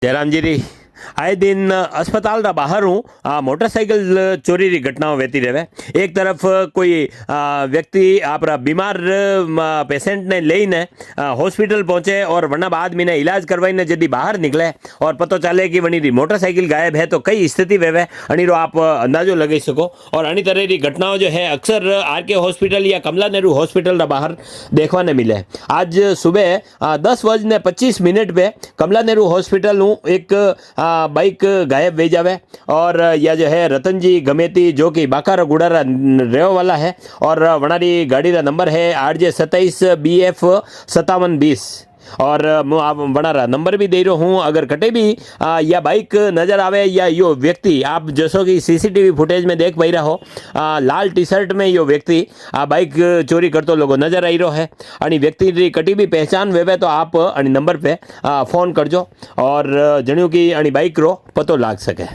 जयराम जी री आए दिन अस्पताल रा बाहर हूँ मोटरसाइकिल चोरी री घटनाओं वेती रहे। एक तरफ कोई व्यक्ति आपरा बीमार पेशेंट ने लईने हॉस्पिटल पहुंचे और वरना बाद में इलाज करवाईने जदी बाहर निकले और पतो चले कि वनी री मोटरसाइकिल गायब है, तो कई स्थिति वेवे अनीरो आप अंदाजो लगा सको। और अनी तरह री घटनाओं जो है अक्सर आर.के. हॉस्पिटल या कमला नेहरू हॉस्पिटल रा बाहर देखवा ने मिले। आज सुबह 10:25 पे कमला नेहरू हॉस्पिटल हूँ एक बाइक गायब वे जावे और यह जो है रतन जी गमेती जो कि बाकारा गुड़ारा रेव वाला है और वनारी गाड़ी का नंबर है RJ27BF 5720 और मैं आप वनारा नंबर भी दे रहा हूँ। अगर कटे भी या बाइक नज़र आवे या यो व्यक्ति आप जैसो कि CCTV फुटेज में देख पाई रहो, लाल टी शर्ट में यो व्यक्ति बाइक चोरी करतो लोगों नजर आई रहो है। आणि व्यक्ति री कटी भी पहचान वेवे तो आप आणि नंबर पे फ़ोन करजो और जणियों की आणि बाइक रो पतो लाग सके।